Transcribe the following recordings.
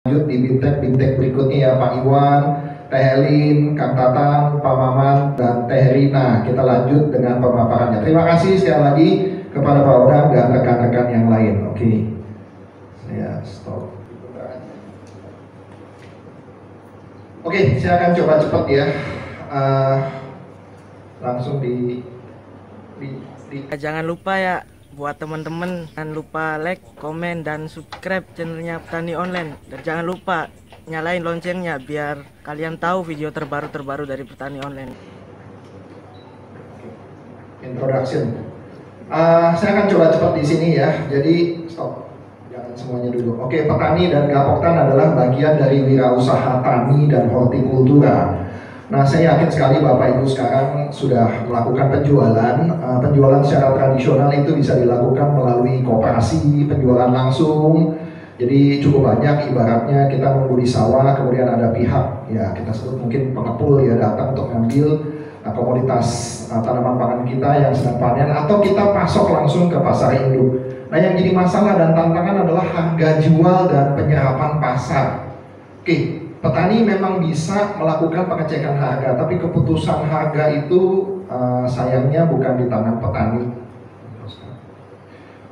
Lanjut di BIMTEK berikutnya ya, Pak Iwan, Teh Helin, Kang Tatang, Pak Maman, dan Teh Rina. Kita lanjut dengan pemaparannya. Terima kasih sekali lagi kepada Pak Odang dan rekan-rekan yang lain. Oke, saya stop. Oke, saya akan coba cepat ya. Langsung di Jangan lupa ya buat teman-teman, jangan lupa like, komen, dan subscribe channelnya Petani Online. Dan jangan lupa nyalain loncengnya biar kalian tahu video terbaru dari Petani Online. Introduction. Saya akan coba cepat di sini ya. Jadi stop, jangan semuanya dulu. Oke, petani dan Gapoktan adalah bagian dari wirausaha tani dan hortikultura. Nah, saya yakin sekali Bapak Ibu sekarang sudah melakukan penjualan. Penjualan secara tradisional itu bisa dilakukan melalui koperasi, penjualan langsung. Jadi cukup banyak, ibaratnya kita nunggu di sawah, kemudian ada pihak, ya kita sebut mungkin pengepul ya, datang untuk ngambil komoditas tanaman pangan kita yang sedang panen, atau kita pasok langsung ke pasar induk. Nah, yang jadi masalah dan tantangan adalah harga jual dan penyerapan pasar. Oke. Petani memang bisa melakukan pengecekan harga, tapi keputusan harga itu sayangnya bukan di tangan petani.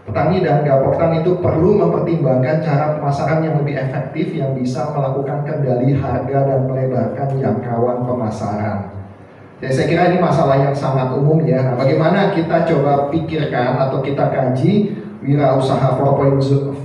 Petani dan Gapoktan itu perlu mempertimbangkan cara pemasaran yang lebih efektif yang bisa melakukan kendali harga dan melebarkan jangkauan pemasaran. Ya, saya kira ini masalah yang sangat umum ya. Nah, bagaimana kita coba pikirkan atau kita kaji wirausaha 4.0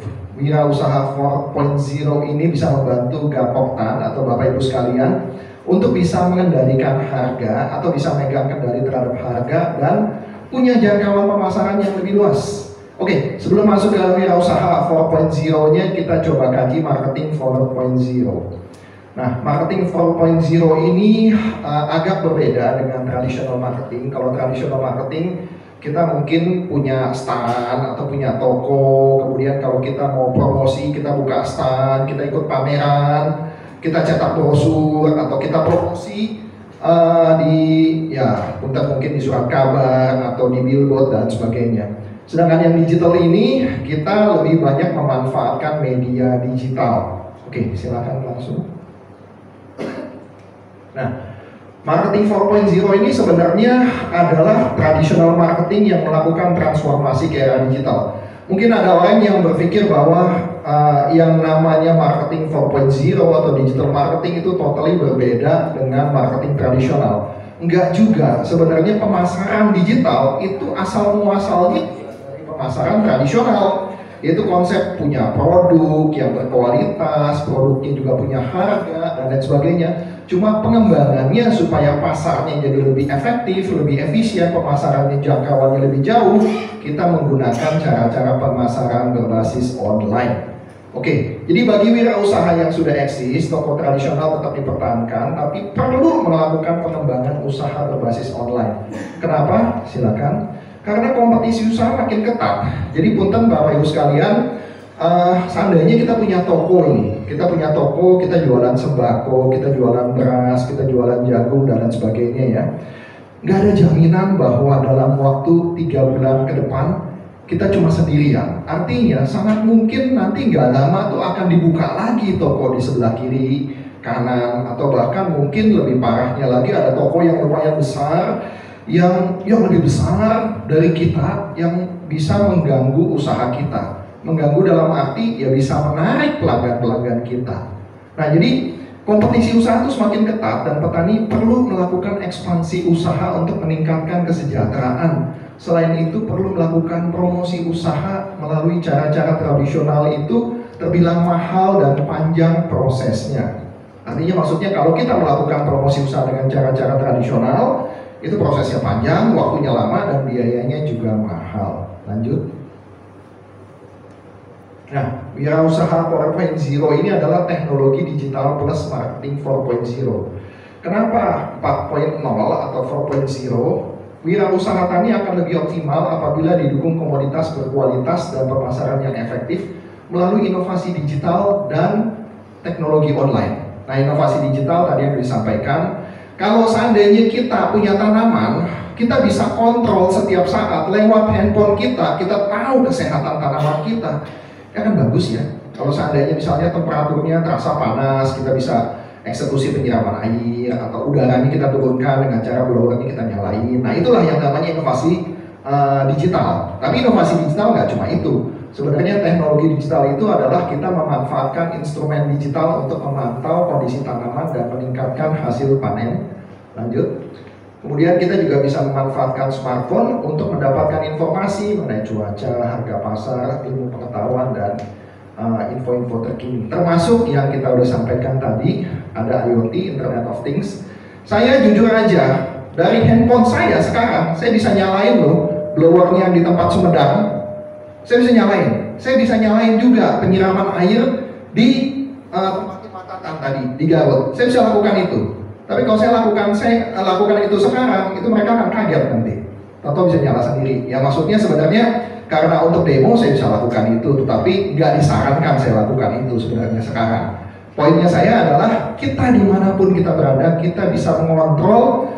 ini bisa membantu Gapoktan atau Bapak Ibu sekalian untuk bisa mengendalikan harga atau bisa megang kendali terhadap harga dan punya jangkauan pemasaran yang lebih luas. Oke, sebelum masuk ke wirausaha 4.0-nya, kita coba kaji marketing 4.0. Nah, marketing 4.0 ini agak berbeda dengan traditional marketing. Kalau traditional marketing kita mungkin punya stand atau punya toko, kemudian kalau kita mau promosi kita buka stand, kita ikut pameran, kita cetak brosur atau kita promosi mungkin di surat kabar atau di billboard dan sebagainya. Sedangkan yang digital ini kita lebih banyak memanfaatkan media digital. Oke, silakan langsung. Nah, marketing 4.0 ini sebenarnya adalah traditional marketing yang melakukan transformasi ke era digital. Mungkin ada orang yang berpikir bahwa yang namanya marketing 4.0 atau digital marketing itu totally berbeda dengan marketing tradisional. Enggak juga, sebenarnya pemasaran digital itu asal muasalnya dari pemasaran tradisional. Yaitu konsep punya produk yang berkualitas, produknya juga punya harga, dan lain sebagainya. Cuma pengembangannya supaya pasarnya jadi lebih efektif, lebih efisien, pemasarannya jangkauannya lebih jauh, kita menggunakan cara-cara pemasaran berbasis online. Oke, jadi bagi wirausaha yang sudah eksis, toko tradisional tetap dipertahankan, tapi perlu melakukan pengembangan usaha berbasis online. Kenapa? Silakan. Karena kompetisi usaha makin ketat. Jadi punten Bapak Ibu sekalian, seandainya kita punya toko ini, kita jualan sembako, kita jualan beras, kita jualan jagung dan lain sebagainya ya. Nggak ada jaminan bahwa dalam waktu 3 bulan ke depan kita cuma sendirian. Artinya sangat mungkin nanti nggak lama tuh akan dibuka lagi toko di sebelah kiri, kanan, atau bahkan mungkin lebih parahnya lagi ada toko yang lumayan besar, yang lebih besar dari kita, yang bisa mengganggu usaha kita. Mengganggu dalam arti ya bisa menarik pelanggan-pelanggan kita. Nah, jadi kompetisi usaha itu semakin ketat dan petani perlu melakukan ekspansi usaha untuk meningkatkan kesejahteraan. Selain itu perlu melakukan promosi usaha melalui cara-cara tradisional itu terbilang mahal dan panjang prosesnya. Artinya maksudnya kalau kita melakukan promosi usaha dengan cara-cara tradisional, itu prosesnya panjang, waktunya lama, dan biayanya juga mahal. Lanjut. Nah, wirausaha 4.0 ini adalah teknologi digital plus marketing 4.0. Kenapa 4.0 atau 4.0? Wirausaha tani akan lebih optimal apabila didukung komoditas berkualitas dan pemasaran yang efektif melalui inovasi digital dan teknologi online. Nah, inovasi digital tadi yang disampaikan, kalau seandainya kita punya tanaman, kita bisa kontrol setiap saat lewat handphone kita tahu kesehatan tanaman kita. Ya kan bagus ya. Kalau seandainya misalnya temperaturnya terasa panas, kita bisa eksekusi penyiraman air, atau udaranya kita turunkan dengan cara blowernya kita nyalain. Nah itulah yang namanya inovasi digital. Tapi inovasi digital nggak cuma itu. Sebenarnya teknologi digital itu adalah kita memanfaatkan instrumen digital untuk memantau kondisi tanaman dan meningkatkan hasil panen. Lanjut. Kemudian kita juga bisa memanfaatkan smartphone untuk mendapatkan informasi mengenai cuaca, harga pasar, ilmu pengetahuan, dan info-info terkini. Termasuk yang kita udah sampaikan tadi, ada IoT, Internet of Things. Saya jujur aja, dari handphone saya sekarang, saya bisa nyalain loh blowernya di tempat Sumedang. Saya bisa nyalain. Saya bisa nyalain juga penyiraman air di tempat Patatan tadi, di Garut. Saya bisa lakukan itu. Tapi kalau saya lakukan itu sekarang, itu mereka akan kaget nanti. Atau bisa nyala sendiri. Ya maksudnya sebenarnya karena untuk demo saya bisa lakukan itu, tetapi nggak disarankan saya lakukan itu sebenarnya sekarang. Poinnya saya adalah kita dimanapun kita berada, kita bisa mengontrol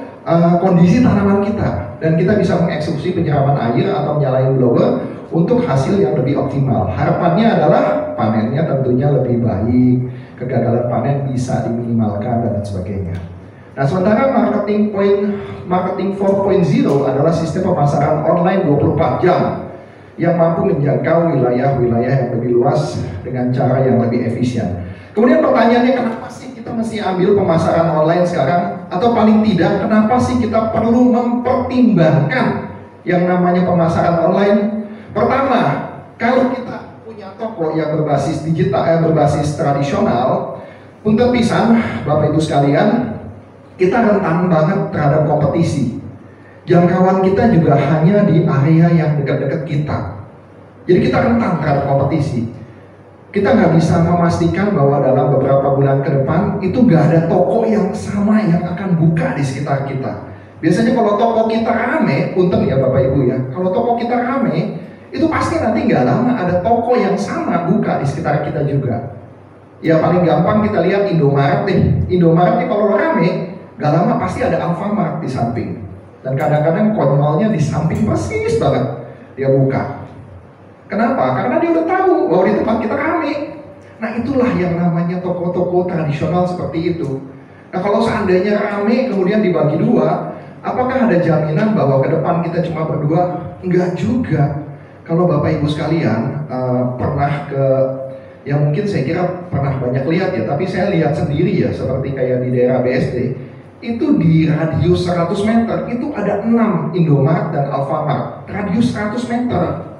kondisi tanaman kita, dan kita bisa mengeksekusi penyiraman air atau nyalain blower untuk hasil yang lebih optimal. Harapannya adalah panennya tentunya lebih baik, kegagalan panen bisa diminimalkan dan sebagainya. Nah, sementara marketing 4.0 adalah sistem pemasaran online 24 jam yang mampu menjangkau wilayah-wilayah yang lebih luas dengan cara yang lebih efisien. Kemudian pertanyaannya, kenapa sih kita mesti ambil pemasaran online sekarang? Atau paling tidak, kenapa sih kita perlu mempertimbangkan yang namanya pemasaran online? Pertama, kalau kita punya toko yang berbasis digital, berbasis tradisional, untuk pisan, Bapak Ibu sekalian, kita rentan banget terhadap kompetisi. Jangkauan kita juga hanya di area yang dekat-dekat kita. Jadi kita rentan terhadap kompetisi. Kita nggak bisa memastikan bahwa dalam beberapa bulan ke depan itu nggak ada toko yang sama yang akan buka di sekitar kita. Biasanya kalau toko kita rame, punten ya Bapak Ibu ya, kalau toko kita rame, itu pasti nanti nggak lama ada toko yang sama buka di sekitar kita juga. Ya paling gampang kita lihat Indomaret nih. Indomaret nih kalau rame, nggak lama pasti ada Alfamart di samping. Dan kadang-kadang konyolnya di samping persis banget dia buka. Kenapa? Karena dia udah tahu bahwa di tempat kita rame. Nah itulah yang namanya toko-toko tradisional seperti itu. Nah kalau seandainya rame kemudian dibagi dua, apakah ada jaminan bahwa ke depan kita cuma berdua? Enggak juga. Kalau Bapak Ibu sekalian pernah ke, ya mungkin saya kira pernah banyak lihat ya, tapi saya lihat sendiri ya, seperti kayak di daerah BSD, itu di radius 100 meter itu ada 6 Indomaret dan Alfamart. Radius 100 meter.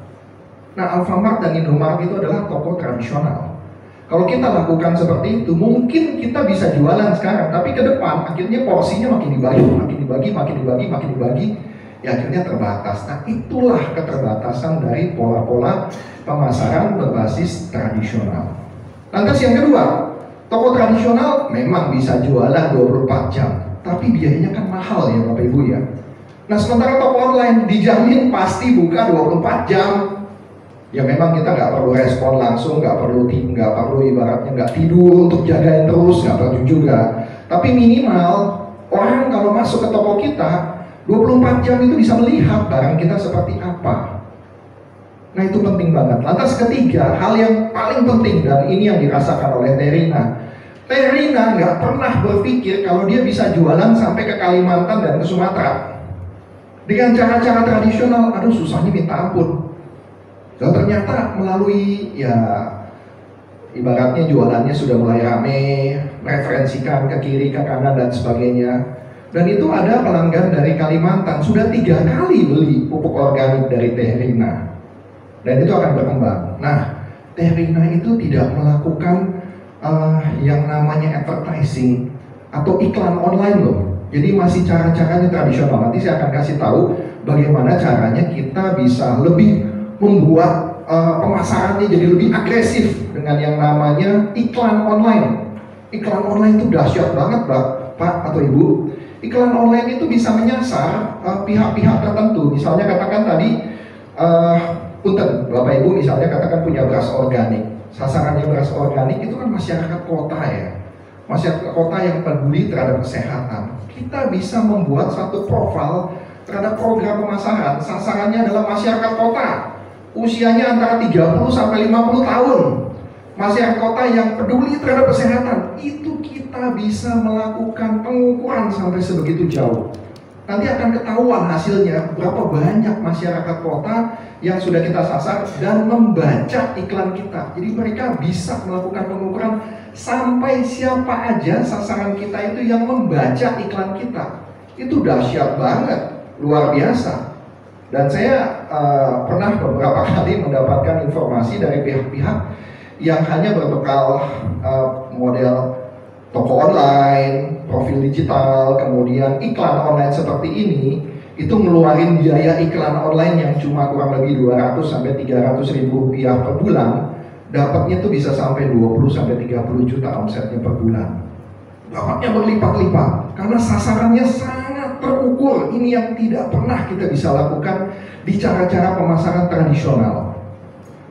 Nah, Alfamart dan Indomaret itu adalah toko tradisional. Kalau kita lakukan seperti itu, mungkin kita bisa jualan sekarang, tapi ke depan akhirnya porsinya makin dibagi, ya akhirnya terbatas. Nah, itulah keterbatasan dari pola-pola pemasaran berbasis tradisional. Lantas yang kedua, toko tradisional memang bisa jualan 24 jam, tapi biayanya kan mahal ya Bapak Ibu ya. Nah, sementara toko online dijamin pasti buka 24 jam. Ya memang kita nggak perlu respon langsung, nggak perlu ibaratnya nggak tidur untuk jagain terus, nggak perlu juga. Tapi minimal orang kalau masuk ke toko kita 24 jam itu bisa melihat barang kita seperti apa. Nah itu penting banget. Lantas ketiga, hal yang paling penting dan ini yang dirasakan oleh Terina. Terina nggak pernah berpikir kalau dia bisa jualan sampai ke Kalimantan dan ke Sumatera dengan cara-cara tradisional. Aduh susahnya minta ampun. Dan ternyata melalui ya ibaratnya jualannya sudah mulai rame, referensikan ke kiri, ke kanan dan sebagainya. Dan itu ada pelanggan dari Kalimantan sudah 3 kali beli pupuk organik dari Terina. Dan itu akan berkembang. Nah, Terina itu tidak melakukan yang namanya advertising atau iklan online loh. Jadi masih cara-caranya tradisional. Nanti saya akan kasih tahu bagaimana caranya kita bisa lebih membuat pemasarannya jadi lebih agresif dengan yang namanya iklan online. Iklan online itu dahsyat banget Pak atau Ibu. Iklan online itu bisa menyasar pihak-pihak tertentu. Misalnya katakan tadi punten Bapak Ibu misalnya katakan punya beras organik. Sasarannya beras organik itu kan masyarakat kota ya. Masyarakat kota yang peduli terhadap kesehatan. Kita bisa membuat satu profil terhadap program pemasaran. Sasarannya adalah masyarakat kota. Usianya antara 30 sampai 50 tahun. masyarakat kota yang peduli terhadap kesehatan, itu kita bisa melakukan pengukuran sampai sebegitu jauh. Nanti akan ketahuan hasilnya berapa banyak masyarakat kota yang sudah kita sasar dan membaca iklan kita. Jadi mereka bisa melakukan pengukuran sampai siapa aja sasaran kita itu yang membaca iklan kita. Itu dahsyat banget, luar biasa. Dan saya pernah beberapa kali mendapatkan informasi dari pihak-pihak yang hanya berbekal model toko online, profil digital, kemudian iklan online seperti ini, itu ngeluarin biaya iklan online yang cuma kurang lebih 200 sampai 300 ribu rupiah per bulan, dapatnya tuh bisa sampai 20 sampai 30 juta omsetnya per bulan. Dapatnya berlipat-lipat karena sasarannya sangat terukur. Ini yang tidak pernah kita bisa lakukan di cara-cara pemasaran tradisional.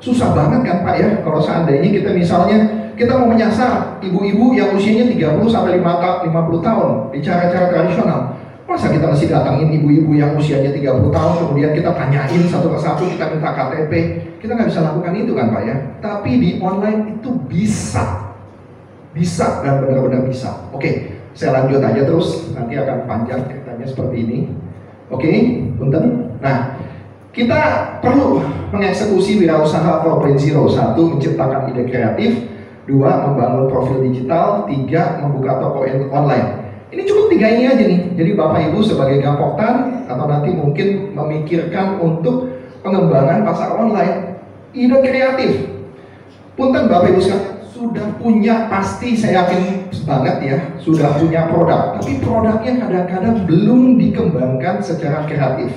Susah banget kan Pak ya, kalau seandainya kita misalnya kita mau menyasar ibu-ibu yang usianya 30 sampai 50 tahun di cara-cara tradisional. Masa kita mesti datangin ibu-ibu yang usianya 30 tahun kemudian kita tanyain satu persatu, kita minta KTP. Kita nggak bisa lakukan itu kan Pak ya. Tapi di online itu bisa dan benar-benar bisa. Oke, saya lanjut aja terus, nanti akan panjang ceritanya seperti ini. Oke, punten. Nah, kita perlu mengeksekusi wirausaha 4.0. 1. Menciptakan ide kreatif. 2. Membangun profil digital. 3. Membuka toko online. Ini cukup 3 ini aja nih. Jadi Bapak Ibu sebagai gapoktan atau nanti mungkin memikirkan untuk pengembangan pasar online, ide kreatif. Punten Bapak Ibu sekalian, sudah punya, pasti saya yakin banget ya, sudah punya produk, tapi produknya kadang-kadang belum dikembangkan secara kreatif.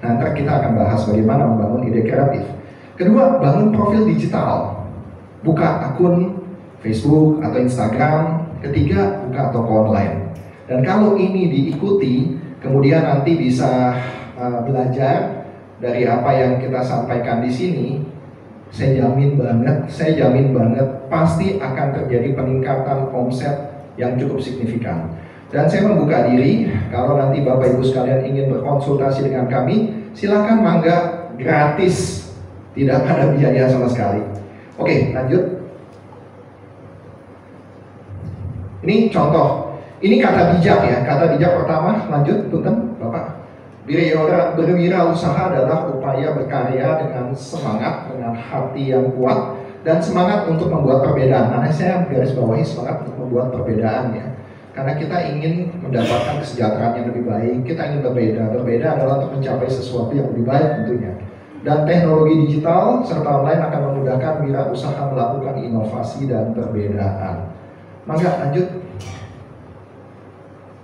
Nah, ntar kita akan bahas bagaimana membangun ide kreatif. Kedua, bangun profil digital, buka akun Facebook atau Instagram. Ketiga, buka toko online. Dan kalau ini diikuti, kemudian nanti bisa belajar dari apa yang kita sampaikan di sini, saya jamin banget pasti akan terjadi peningkatan omset yang cukup signifikan. Dan saya membuka diri, kalau nanti Bapak Ibu sekalian ingin berkonsultasi dengan kami, silakan mangga, gratis, tidak ada biaya sama sekali. Oke, lanjut. Ini contoh, ini kata bijak ya, kata bijak pertama, lanjut, punten, Bapak. Berwirausaha adalah upaya berkarya dengan semangat, dengan hati yang kuat, dan semangat untuk membuat perbedaan. Nah, saya garis bawahi semangat untuk membuat perbedaan ya. Karena kita ingin mendapatkan kesejahteraan yang lebih baik, kita ingin berbeda. Berbeda adalah untuk mencapai sesuatu yang lebih baik tentunya. Dan teknologi digital serta online akan memudahkan wirausaha melakukan inovasi dan perbedaan. Maka lanjut.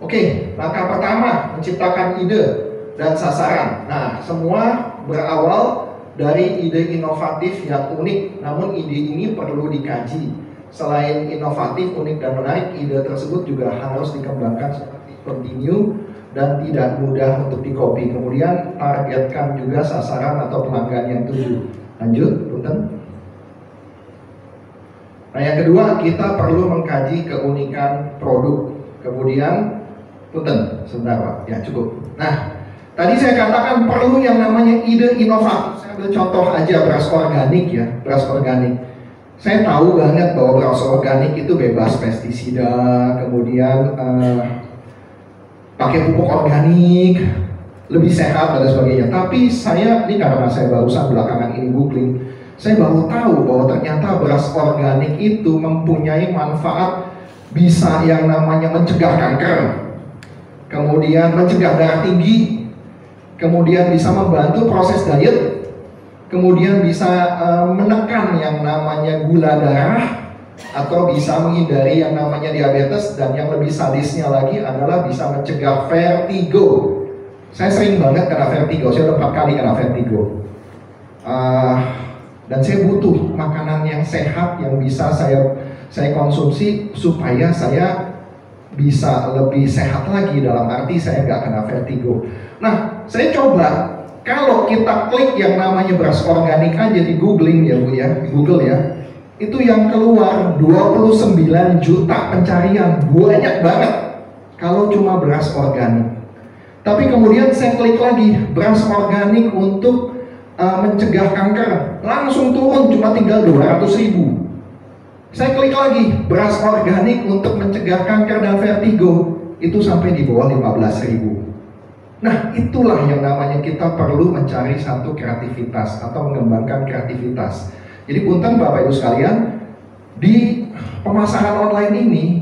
Oke, langkah pertama menciptakan ide dan sasaran. Nah, semua berawal dari ide inovatif yang unik, namun ide ini perlu dikaji. Selain inovatif, unik dan menarik, ide tersebut juga harus dikembangkan seperti continue dan tidak mudah untuk dikopi. Kemudian targetkan juga sasaran atau pelanggan yang tuju. Lanjut, punten. Nah, yang kedua, kita perlu mengkaji keunikan produk. Kemudian, punten, sebentar Pak, ya cukup. Nah, tadi saya katakan perlu yang namanya ide inovatif. Saya ambil contoh aja beras organik ya, beras organik. Saya tahu banget bahwa beras organik itu bebas pestisida, kemudian pakai pupuk organik, lebih sehat dan sebagainya. Tapi saya, ini karena saya barusan belakangan ini googling, saya baru tahu bahwa ternyata beras organik itu mempunyai manfaat bisa yang namanya mencegah kanker, kemudian mencegah darah tinggi, kemudian bisa membantu proses diet, kemudian bisa menekan yang namanya gula darah, atau bisa menghindari yang namanya diabetes, dan yang lebih sadisnya lagi adalah bisa mencegah vertigo. Saya sering banget kena vertigo, saya udah 4 kali kena vertigo. Dan saya butuh makanan yang sehat yang bisa saya konsumsi supaya saya bisa lebih sehat lagi, dalam arti saya nggak kena vertigo. Nah, saya coba. Kalau kita klik yang namanya beras organik aja di googling ya Bu ya, di Google ya, itu yang keluar 29 juta pencarian, banyak banget kalau cuma beras organik. Tapi kemudian saya klik lagi beras organik untuk mencegah kanker, langsung turun cuma tinggal 200 ribu. Saya klik lagi, beras organik untuk mencegah kanker dan vertigo, itu sampai di bawah 15.000. Nah, itulah yang namanya kita perlu mencari satu kreativitas atau mengembangkan kreativitas. Jadi punten Bapak Ibu sekalian, di pemasaran online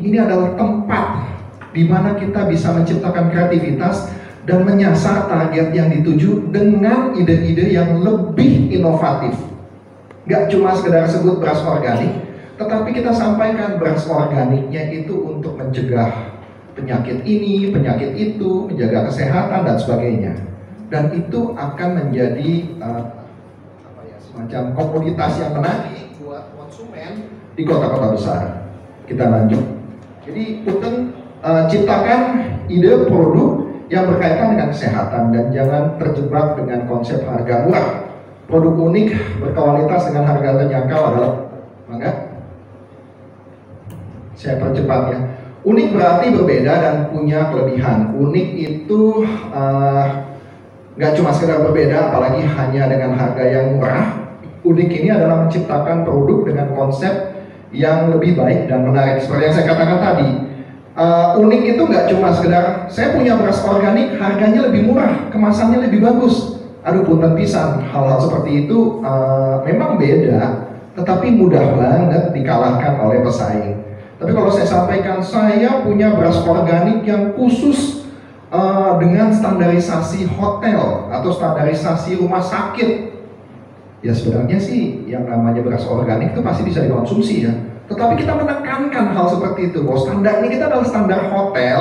ini adalah tempat di mana kita bisa menciptakan kreativitas dan menyasar target yang dituju dengan ide-ide yang lebih inovatif. Gak cuma sekedar sebut beras organik, tetapi kita sampaikan beras organiknya itu untuk mencegah penyakit ini, penyakit itu, menjaga kesehatan dan sebagainya. Dan itu akan menjadi semacam komoditas yang menarik buat konsumen di kota-kota besar. Kita lanjut. Jadi punten ciptakan ide produk yang berkaitan dengan kesehatan dan jangan terjebak dengan konsep harga murah. Produk unik berkualitas dengan harga terjangkau adalah mangga. Saya percepat ya. Unik berarti berbeda dan punya kelebihan. Unik itu nggak cuma sekedar berbeda, apalagi hanya dengan harga yang murah. Unik ini adalah menciptakan produk dengan konsep yang lebih baik dan menarik. Seperti yang saya katakan tadi, unik itu nggak cuma sekedar saya punya beras organik, harganya lebih murah, kemasannya lebih bagus. Aduh punten pisan, hal-hal seperti itu memang beda, tetapi mudah banget dikalahkan oleh pesaing. Tapi kalau saya sampaikan, saya punya beras organik yang khusus dengan standarisasi hotel atau standarisasi rumah sakit. Ya sebenarnya sih yang namanya beras organik itu pasti bisa dikonsumsi ya. Tetapi kita menekankan hal seperti itu, bahwa standar ini kita adalah standar hotel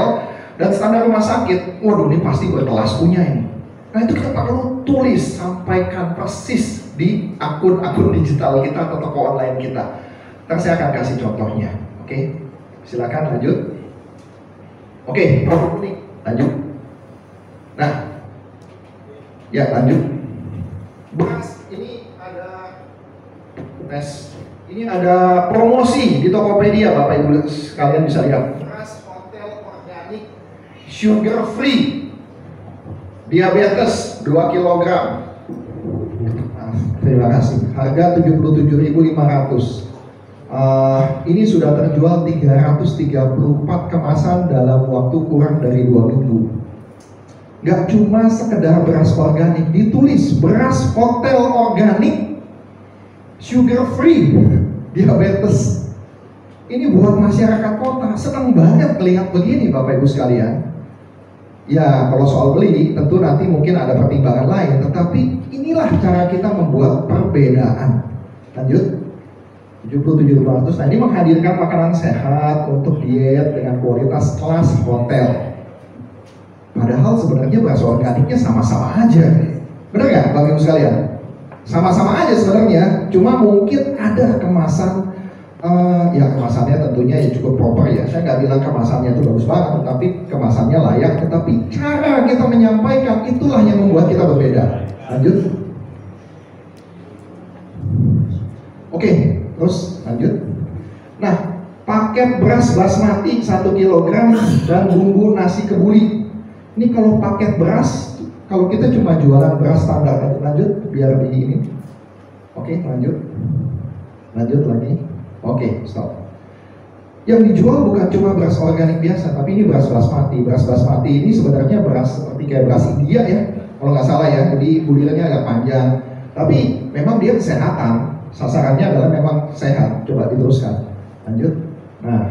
dan standar rumah sakit. Waduh, ini pasti berkelas punya ini. Nah itu kita perlu tulis, sampaikan persis di akun-akun digital kita atau toko online kita. Ntar saya akan kasih contohnya. Oke, silakan lanjut. Oke, produk unik, lanjut. Nah, ya lanjut. Beras ini ada ini ada promosi di Tokopedia, Bapak Ibu sekalian bisa lihat. Beras hotel organik, sugar free, diabetes 2 kg. Terima kasih. Harga 77.500. Ini sudah terjual 334 kemasan dalam waktu kurang dari 2 minggu. Gak cuma sekedar beras organik, ditulis beras hotel organik, sugar free, diabetes. Ini buat masyarakat kota senang banget melihat begini Bapak Ibu sekalian. Ya kalau soal beli tentu nanti mungkin ada pertimbangan lain, tetapi inilah cara kita membuat perbedaan. Lanjut. 77.500. Nah ini menghadirkan makanan sehat untuk diet dengan kualitas kelas hotel. Padahal sebenarnya beras organiknya sama-sama aja. Benar nggak Bapak Ibu sekalian? Sama-sama aja sebenarnya. Cuma mungkin ada kemasan, ya kemasannya tentunya ya cukup proper ya. Saya nggak bilang kemasannya itu bagus banget, tetapi kemasannya layak. Tetapi cara kita menyampaikan itulah yang membuat kita berbeda. Lanjut. Oke. Terus lanjut. Nah, paket beras basmati 1 kg dan bumbu nasi kebuli. Ini kalau paket beras, kalau kita cuma jualan beras standar. Lanjut, biar di ini. Oke, lanjut. Lanjut lagi. Oke, stop. Yang dijual bukan cuma beras organik biasa, tapi ini beras basmati. Beras basmati ini sebenarnya beras seperti kayak beras India ya, kalau nggak salah ya. Jadi bulirannya agak panjang. Tapi memang dia kesehatan. Sasarannya adalah memang sehat. Coba diteruskan. Lanjut. Nah,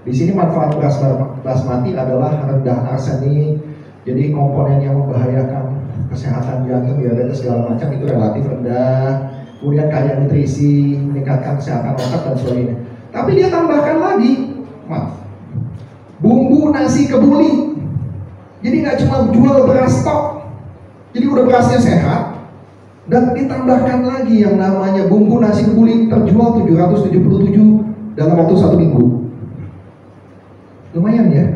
di sini manfaat beras basmati adalah rendah arsenik. Jadi komponen yang membahayakan kesehatan jantung, diabetes segala macam itu relatif rendah. Kemudian kaya nutrisi, meningkatkan kesehatan otak dan sebagainya. Tapi dia tambahkan lagi, bumbu nasi kebuli. Jadi nggak cuma jual beras stok. Jadi udah berasnya sehat. Dan ditambahkan lagi yang namanya bumbu nasi kebuli, terjual 777 dalam waktu 1 minggu. Lumayan ya.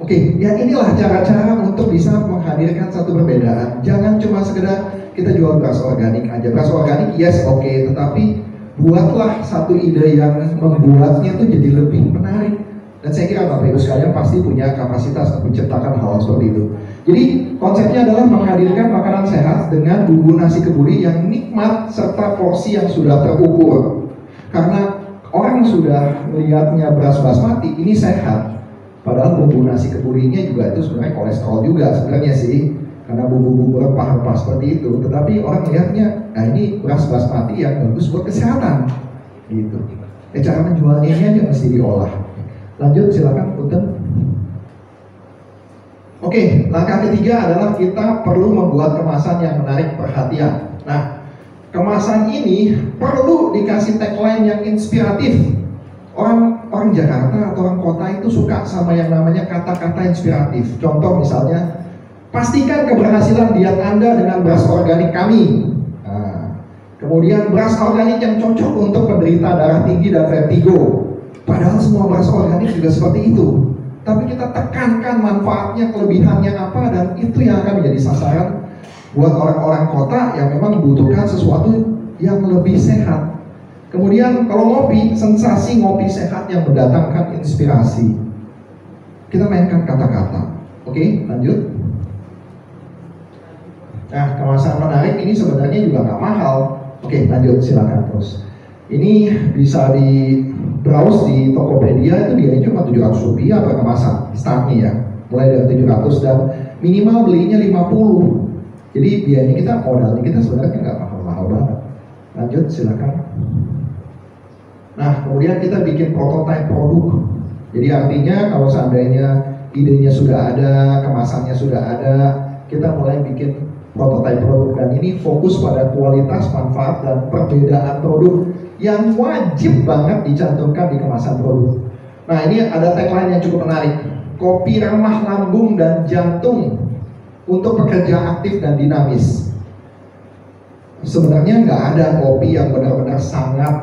Oke, ya inilah cara-cara untuk bisa menghadirkan satu perbedaan. Jangan cuma sekedar kita jual beras organik aja. Beras organik yes oke, tetapi buatlah satu ide yang membuatnya itu jadi lebih menarik. Dan saya kira Bapak Ibu sekalian pasti punya kapasitas untuk menciptakan hal seperti itu. Jadi konsepnya adalah menghadirkan makanan sehat dengan bumbu nasi kebuli yang nikmat serta porsi yang sudah terukur. Karena orang sudah melihatnya beras basmati ini sehat, padahal bumbu nasi kebulinya juga itu sebenarnya kolesterol juga sebenarnya sih, karena bumbu-bumbu rempah-rempah seperti itu. Tetapi orang melihatnya, nah ini beras basmati yang bagus buat kesehatan, gitu. Cara menjualnya ini aja mesti diolah. Lanjut silakan, Punten. Oke, langkah ketiga adalah kita perlu membuat kemasan yang menarik perhatian. Nah, kemasan ini perlu dikasih tagline yang inspiratif. Orang Jakarta atau orang kota itu suka sama yang namanya kata-kata inspiratif. Contoh misalnya, pastikan keberhasilan diet Anda dengan beras organik kami. Nah, kemudian beras organik yang cocok untuk penderita darah tinggi dan vertigo. Padahal semua beras organik juga seperti itu. Tapi kita tekankan manfaatnya, kelebihannya apa, dan itu yang akan menjadi sasaran buat orang-orang kota yang memang membutuhkan sesuatu yang lebih sehat. Kemudian kalau ngopi, sensasi ngopi sehat yang mendatangkan inspirasi. Kita mainkan kata-kata. Oke, lanjut. Nah, kemasan menarik ini sebenarnya juga nggak mahal. Oke, lanjut, silakan terus. Ini bisa di browse di Tokopedia, itu biayanya cuma Rp700 per kemasan startnya ya, mulai dari 700 dan minimal belinya 50. Jadi biayanya kita, modalnya kita sebenarnya nggak mahal-mahal banget. Lanjut silakan. Nah, kemudian kita bikin prototipe produk. Jadi artinya kalau seandainya idenya sudah ada, kemasannya sudah ada, kita mulai bikin prototipe produk, dan ini fokus pada kualitas, manfaat, dan perbedaan produk yang wajib banget dicantumkan di kemasan produk. Nah, ini ada tagline yang cukup menarik. Kopi ramah lambung dan jantung untuk pekerja aktif dan dinamis. Sebenarnya nggak ada kopi yang benar-benar sangat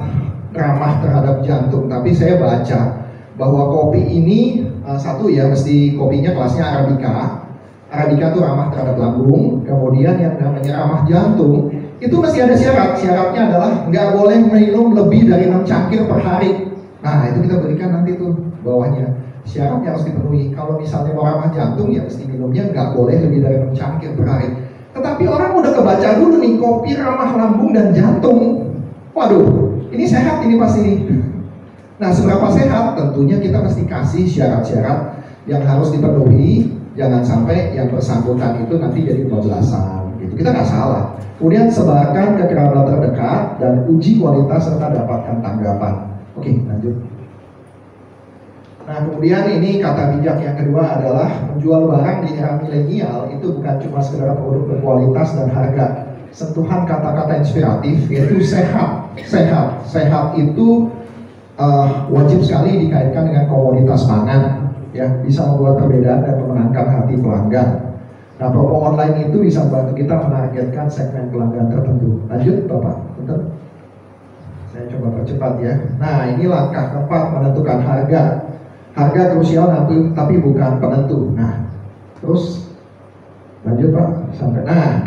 ramah terhadap jantung, tapi saya baca bahwa kopi ini satu ya, mesti kopinya kelasnya Arabica. Arabica itu ramah terhadap lambung. Kemudian yang namanya ramah jantung itu masih ada syarat. Syaratnya adalah nggak boleh minum lebih dari 6 cangkir per hari. Nah, itu kita berikan nanti tuh bawahnya. Syaratnya harus dipenuhi. Kalau misalnya mau ramah jantung ya mesti minumnya nggak boleh lebih dari 6 cangkir per hari. Tetapi orang udah kebaca dulu nih, kopi ramah lambung dan jantung. Waduh, ini sehat ini pasti nih. Nah, seberapa sehat? Tentunya kita mesti kasih syarat-syarat yang harus dipenuhi. Jangan sampai yang bersangkutan itu nanti jadi kebablasan gitu. Kita nggak salah. Kemudian sebarkan ke kerabat terdekat dan uji kualitas serta dapatkan tanggapan. Oke, lanjut. Nah, kemudian ini kata bijak yang kedua adalah menjual barang di era milenial itu bukan cuma sekedar produk berkualitas dan harga. Sentuhan kata-kata inspiratif yaitu sehat. Sehat itu wajib sekali dikaitkan dengan komoditas pangan. Ya, bisa membuat perbedaan dan memenangkan hati pelanggan. Nah, promo online itu bisa membantu kita menargetkan segmen pelanggan tertentu. Lanjut, Bapak. Bentar. Saya coba percepat ya. Nah, ini langkah keempat, menentukan harga. Harga krusial tapi bukan penentu. Nah, terus lanjut Pak sampai. Nah,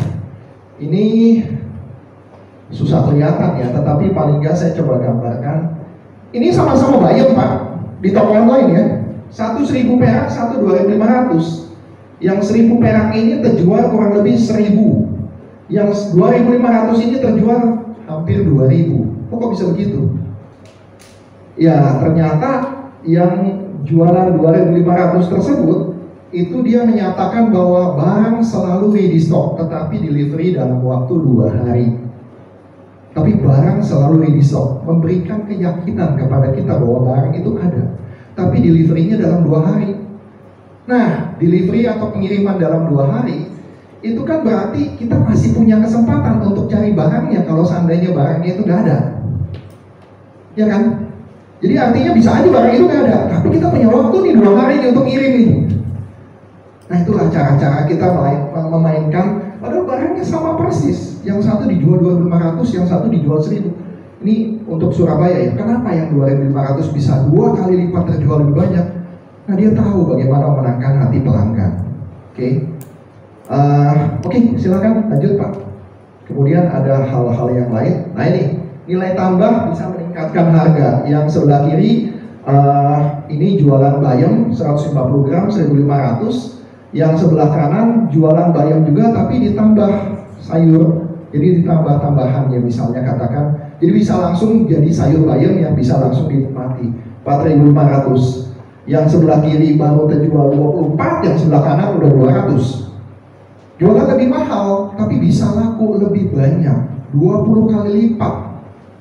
ini susah kelihatan ya, tetapi paling nggak saya coba gambarkan. Ini sama-sama bayam Pak di toko online ya. Satu 1.000 perak, satu 2.500. Yang 1.000 perak ini terjual kurang lebih 1.000. Yang 2.500 ini terjual hampir 2.000. Kok bisa begitu? Ya, ternyata yang jualan 2.500 tersebut itu dia menyatakan bahwa barang selalu ready stock, tetapi delivery dalam waktu 2 hari. Tapi barang selalu ready stock, memberikan keyakinan kepada kita bahwa barang itu ada, tapi deliverynya dalam 2 hari. Nah, delivery atau pengiriman dalam 2 hari itu kan berarti kita masih punya kesempatan untuk cari barangnya kalau seandainya barangnya itu nggak ada, ya kan? Jadi artinya bisa aja barang itu nggak ada, tapi kita punya waktu nih 2 hari nih untuk ngirim nih. Nah, itulah cara-cara kita memainkan, padahal barangnya sama persis. Yang satu dijual 2.500, yang satu dijual 1.000. Ini untuk Surabaya ya. Kenapa yang 2.500 bisa 2 kali lipat terjual lebih banyak? Nah, dia tahu bagaimana memenangkan hati pelanggan. Oke, silakan lanjut Pak. Kemudian ada hal-hal yang lain. Nah, ini nilai tambah bisa meningkatkan harga. Yang sebelah kiri ini jualan bayam 150 gram 1.500. Yang sebelah kanan jualan bayam juga tapi ditambah sayur. Jadi ditambah tambahan ya, misalnya katakan, jadi bisa langsung jadi sayur bayam yang bisa langsung dinikmati 4.500. Yang sebelah kiri baru terjual 24, yang sebelah kanan udah 200. Jualan lebih mahal tapi bisa laku lebih banyak, 20 kali lipat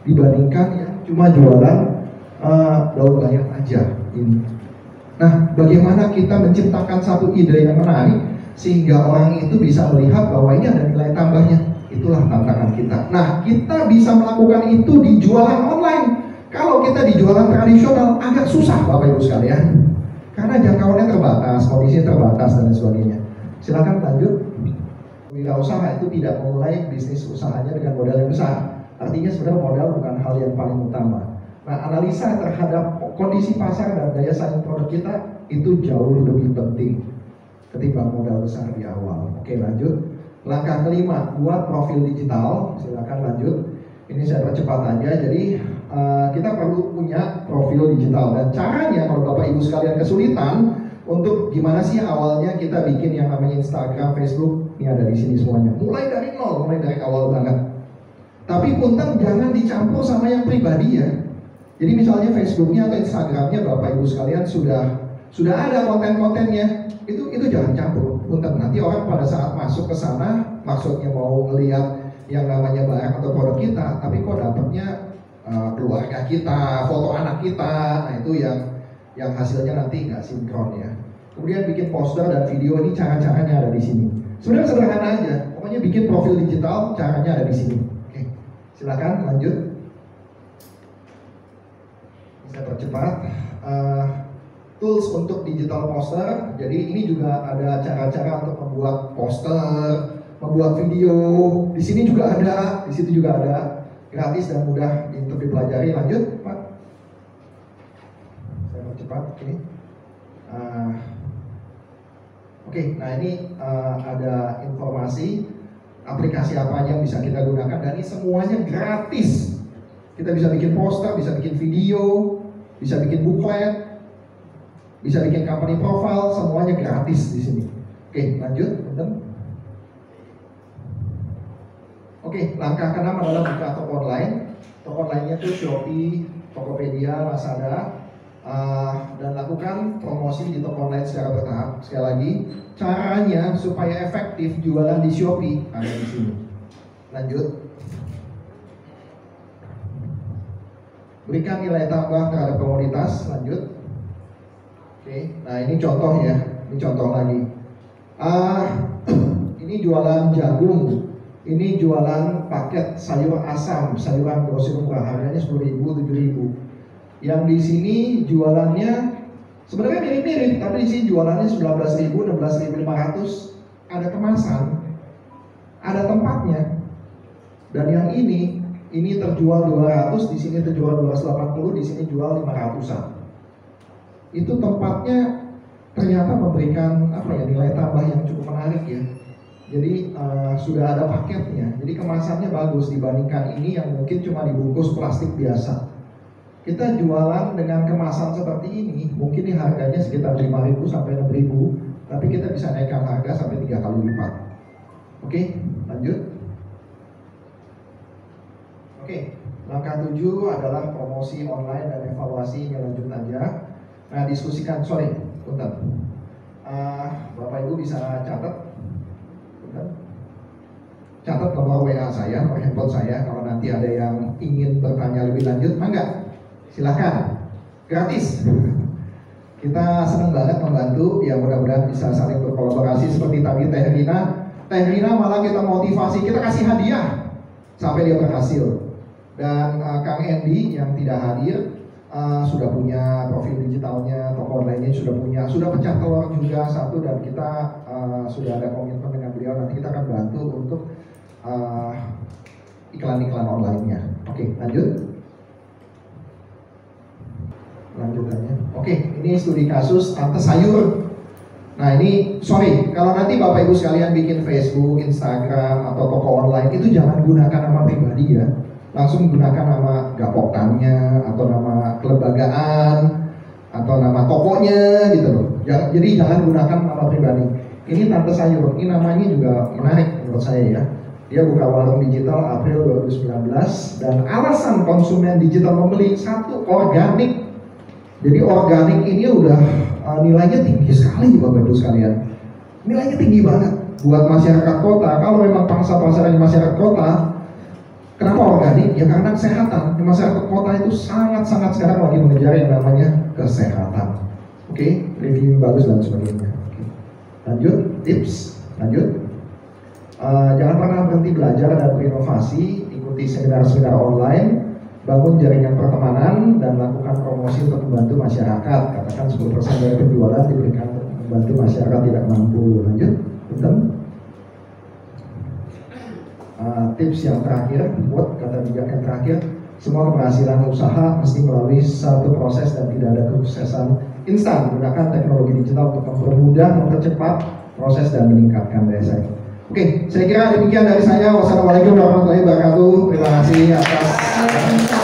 dibandingkan yang cuma jualan daun bayam aja ini. Nah, bagaimana kita menciptakan satu ide yang menarik sehingga orang itu bisa melihat bahwa ini ada nilai tambahnya. Itulah tantangan kita. Nah, kita bisa melakukan itu di jualan online. Kalau kita di jualan tradisional agak susah Bapak Ibu sekalian, karena jangkauannya terbatas, kondisinya terbatas dan sebagainya. Silakan lanjut. Wirausaha itu tidak memulai bisnis usahanya dengan modal yang besar. Artinya sebenarnya modal bukan hal yang paling utama. Nah, analisa terhadap kondisi pasar dan daya saing produk kita itu jauh lebih penting ketimbang modal besar di awal. Oke, lanjut. Langkah kelima, buat profil digital. Silakan lanjut. Ini saya percepat aja. Jadi kita perlu punya profil digital, dan caranya kalau Bapak Ibu sekalian kesulitan untuk gimana sih awalnya kita bikin yang namanya Instagram, Facebook, ini ada di sini semuanya. Mulai dari nol, mulai dari awal banget. Tapi punten jangan dicampur sama yang pribadi ya. Jadi misalnya Facebooknya atau Instagramnya Bapak Ibu sekalian sudah ada konten-kontennya, itu jangan campur. Punten, nanti orang pada saat masuk ke sana maksudnya mau ngelihat yang namanya barang atau produk kita, tapi kok dapatnya keluarga kita, foto anak kita. Nah, itu yang hasilnya nanti nggak sinkron ya. Kemudian bikin poster dan video, ini cara-caranya ada di sini. Sebenarnya sederhana aja, pokoknya bikin profil digital, caranya ada di sini. Oke, silakan lanjut. Saya percepat. Tools untuk digital poster. Jadi ini juga ada cara-cara untuk membuat poster, membuat video. Di sini juga ada, di situ juga ada, gratis dan mudah untuk dipelajari. Lanjut, Pak. Saya percepat. Oke, nah ini ada informasi aplikasi apa aja yang bisa kita gunakan, dan ini semuanya gratis. Kita bisa bikin poster, bisa bikin video, bisa bikin booklet, bisa bikin company profile, semuanya gratis di sini. Oke, lanjut, teman-teman. Oke, langkah ke-6 adalah buka toko online. Toko online-nya itu Shopee, Tokopedia, Lazada, dan lakukan promosi di toko online secara bertahap. Sekali lagi, caranya supaya efektif jualan di Shopee ada di sini. Lanjut. Berikan nilai tambah terhadap komoditas. Lanjut. Oke, nah ini contoh ya, ini contoh lagi. Ini jualan jagung, ini jualan paket sayur asam, sayuran grosir murah, harganya 10.000, 7.000. Yang di sini jualannya sebenarnya mirip-mirip, tapi di sini jualannya 19.000, 16.500, ada kemasan, ada tempatnya. Dan yang ini terjual 200, di sini terjual 280, di sini jual 500-an. Itu tempatnya ternyata memberikan nilai tambah yang cukup menarik ya. Jadi sudah ada paketnya, jadi kemasannya bagus dibandingkan ini yang mungkin cuma dibungkus plastik biasa. Kita jualan dengan kemasan seperti ini, mungkin ini harganya sekitar 5.000 sampai 6.000, tapi kita bisa naikkan harga sampai 3 kali lipat. Oke, lanjut. Oke, langkah 7 adalah promosi online dan evaluasi, lanjut aja. Nah, diskusikan, bentar. Bapak Ibu bisa catat, bentar. Catat nomor WA saya, nomor handphone saya. Kalau nanti ada yang ingin bertanya lebih lanjut, mangga, silahkan, gratis. Kita senang banget membantu, ya mudah-mudahan bisa saling berkolaborasi seperti tadi Teh Rina malah kita motivasi, kita kasih hadiah sampai dia berhasil. Dan Kang Endi yang tidak hadir, sudah punya profil digitalnya, toko online-nya sudah pecah telur juga satu, dan kita sudah ada komitmen dengan beliau, nanti kita akan bantu untuk iklan-iklan online-nya. Oke, lanjut. Lanjutannya. Oke, ini studi kasus tante sayur. Nah ini, kalau nanti Bapak Ibu sekalian bikin Facebook, Instagram, atau toko online, itu jangan gunakan nama pribadi ya. Langsung gunakan nama gapoktannya, atau nama kelembagaan, atau nama tokonya gitu loh. Jadi jangan gunakan nama pribadi. Ini Tante Sayur, ini namanya juga menarik menurut saya ya. Dia buka warung digital April 2019 dan alasan konsumen digital membeli satu, organik. Jadi organik ini udah nilainya tinggi sekali Bapak Ibu sekalian. Nilainya tinggi banget buat masyarakat kota. Kalau memang pangsa pasarnya masyarakat kota, kenapa organik? Ya karena kesehatan. Di masyarakat kota itu sangat-sangat sekarang lagi mengejar yang namanya kesehatan. Oke, review bagus dan sebagainya. Oke. Lanjut, tips. Lanjut. Jangan pernah berhenti belajar dan berinovasi. Ikuti seminar-seminar online, bangun jaringan pertemanan, dan lakukan promosi untuk membantu masyarakat. Katakan 10% dari penjualan diberikan untuk membantu masyarakat tidak mampu. Lanjut, punten. Tips yang terakhir, buat kata bijak yang terakhir, semua keberhasilan usaha mesti melalui satu proses dan tidak ada kesuksesan instan. Gunakan teknologi digital untuk mempermudah, mempercepat proses dan meningkatkan daya saing. Oke, saya kira demikian dari saya. Wassalamualaikum warahmatullahi wabarakatuh. Terima kasih atas